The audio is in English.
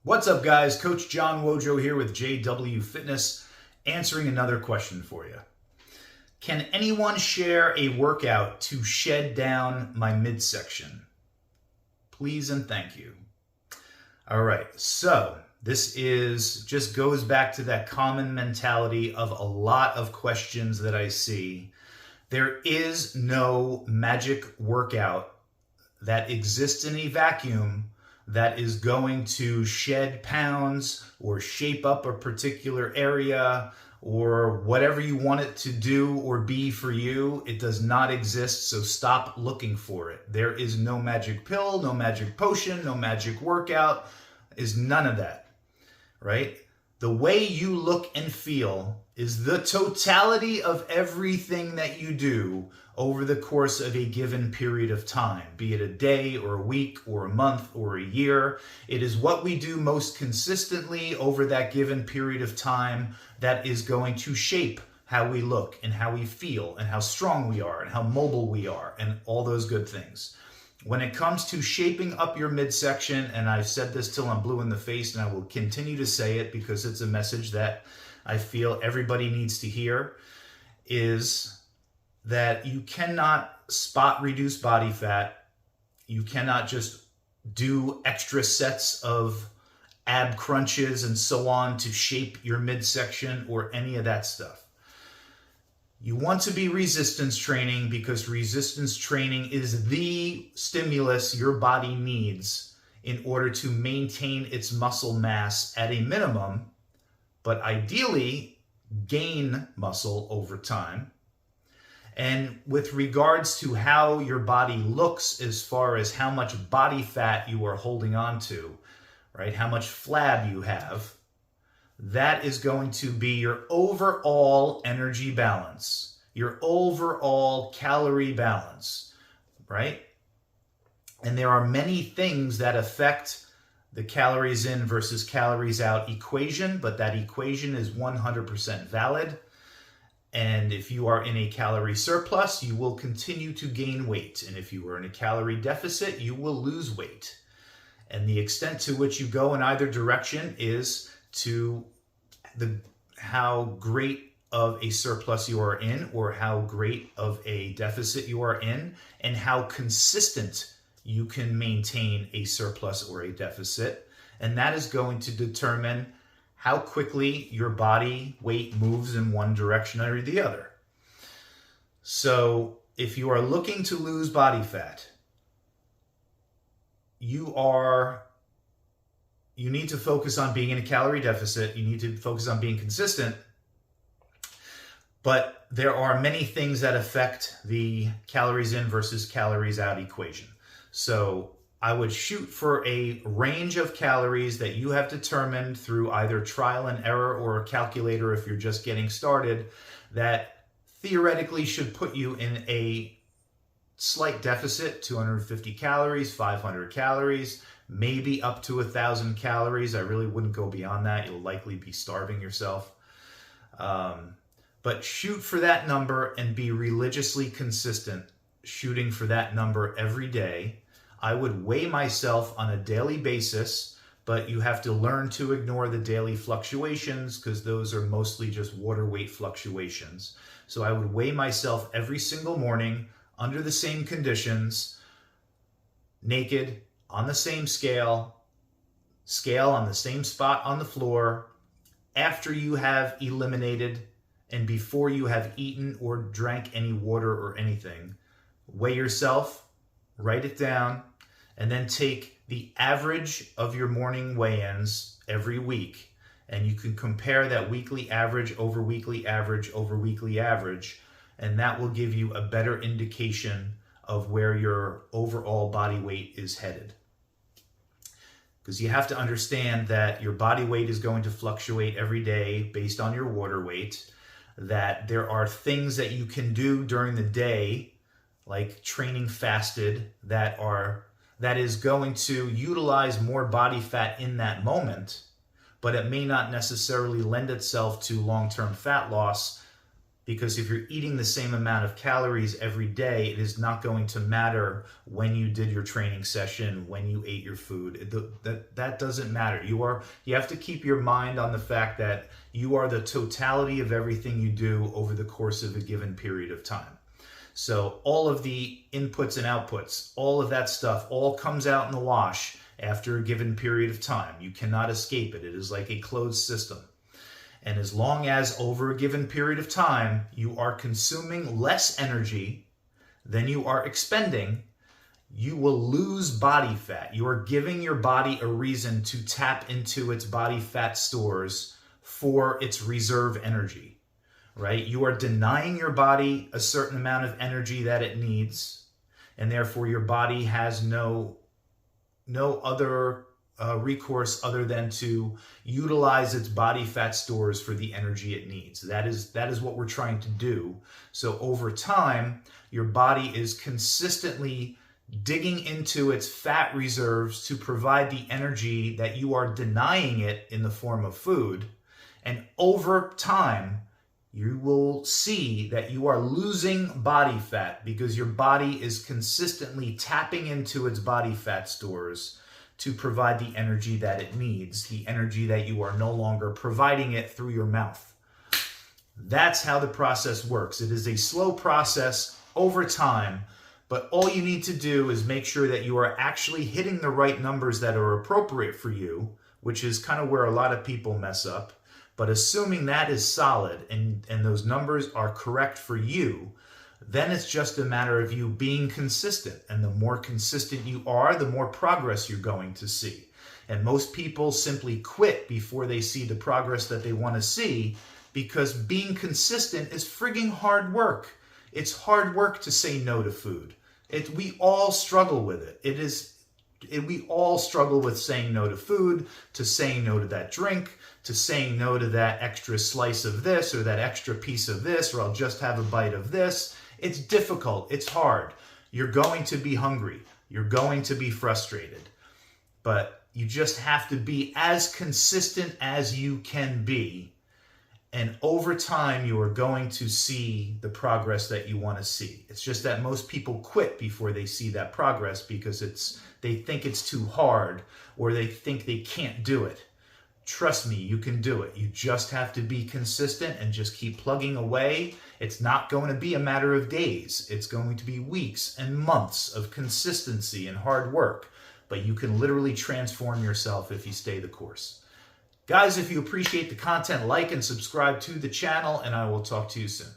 What's up, guys? Coach John Wojo here with JW Fitness, answering another question for you. Can anyone share a workout to shed down my midsection? Please and thank you. All right, so this just goes back to that common mentality of a lot of questions that I see. There is no magic workout that exists in a vacuum that is going to shed pounds or shape up a particular area or whatever you want it to do or be for you. It does not exist, so stop looking for it. There is no magic pill, no magic potion, no magic workout, is none of that, right? The way you look and feel is the totality of everything that you do over the course of a given period of time, be it a day or a week or a month or a year. It is what we do most consistently over that given period of time that is going to shape how we look and how we feel and how strong we are and how mobile we are and all those good things. When it comes to shaping up your midsection, and I've said this till I'm blue in the face, and I will continue to say it because it's a message that I feel everybody needs to hear, is that you cannot spot reduce body fat. You cannot just do extra sets of ab crunches and so on to shape your midsection or any of that stuff. You want to be resistance training because resistance training is the stimulus your body needs in order to maintain its muscle mass at a minimum, but ideally gain muscle over time. And with regards to how your body looks as far as how much body fat you are holding on to, right? How much flab you have, that is going to be your overall energy balance, your overall calorie balance, right? And there are many things that affect the calories in versus calories out equation, but that equation is 100% valid. And if you are in a calorie surplus, you will continue to gain weight. And if you are in a calorie deficit, you will lose weight. And the extent to which you go in either direction is to how great of a surplus you are in or how great of a deficit you are in and how consistent you can maintain a surplus or a deficit. And that is going to determine how quickly your body weight moves in one direction or the other. So if you are looking to lose body fat, you need to focus on being in a calorie deficit. You need to focus on being consistent. But there are many things that affect the calories in versus calories out equation. So I would shoot for a range of calories that you have determined through either trial and error or a calculator if you're just getting started that theoretically should put you in a slight deficit, 250 calories, 500 calories, maybe up to 1,000 calories. I really wouldn't go beyond that. You'll likely be starving yourself. But shoot for that number and be religiously consistent, shooting for that number every day. I would weigh myself on a daily basis, but you have to learn to ignore the daily fluctuations because those are mostly just water weight fluctuations. So I would weigh myself every single morning under the same conditions, naked, on the same scale on the same spot on the floor, after you have eliminated and before you have eaten or drank any water or anything. Weigh yourself, write it down, and then take the average of your morning weigh-ins every week. And you can compare that weekly average over weekly average over weekly average, and that will give you a better indication of where your overall body weight is headed. Because you have to understand that your body weight is going to fluctuate every day based on your water weight, that there are things that you can do during the day, like training fasted, that is going to utilize more body fat in that moment, but it may not necessarily lend itself to long-term fat loss Because if you're eating the same amount of calories every day, it is not going to matter when you did your training session, when you ate your food. That doesn't matter. You have to keep your mind on the fact that you are the totality of everything you do over the course of a given period of time. So all of the inputs and outputs, all of that stuff, all comes out in the wash after a given period of time. You cannot escape it. It is like a closed system. And as long as over a given period of time, you are consuming less energy than you are expending, you will lose body fat. You are giving your body a reason to tap into its body fat stores for its reserve energy, right? You are denying your body a certain amount of energy that it needs, and therefore your body has no other recourse other than to utilize its body fat stores for the energy it needs. That is what we're trying to do. So over time, your body is consistently digging into its fat reserves to provide the energy that you are denying it in the form of food. And over time, you will see that you are losing body fat because your body is consistently tapping into its body fat stores to provide the energy that it needs, the energy that you are no longer providing it through your mouth. That's how the process works. It is a slow process over time, but all you need to do is make sure that you are actually hitting the right numbers that are appropriate for you, which is kind of where a lot of people mess up. But assuming that is solid and those numbers are correct for you, then it's just a matter of you being consistent. And the more consistent you are, the more progress you're going to see. And most people simply quit before they see the progress that they want to see, because being consistent is frigging hard work. It's hard work to say no to food. We all struggle with it. We all struggle with saying no to food, to saying no to that drink, to saying no to that extra slice of this or that extra piece of this, or I'll just have a bite of this. It's difficult. It's hard. You're going to be hungry. You're going to be frustrated. But you just have to be as consistent as you can be. And over time, you are going to see the progress that you want to see. It's just that most people quit before they see that progress because they think it's too hard, or they think they can't do it. Trust me, you can do it. You just have to be consistent and just keep plugging away. It's not going to be a matter of days. It's going to be weeks and months of consistency and hard work. But you can literally transform yourself if you stay the course. Guys, if you appreciate the content, like and subscribe to the channel, and I will talk to you soon.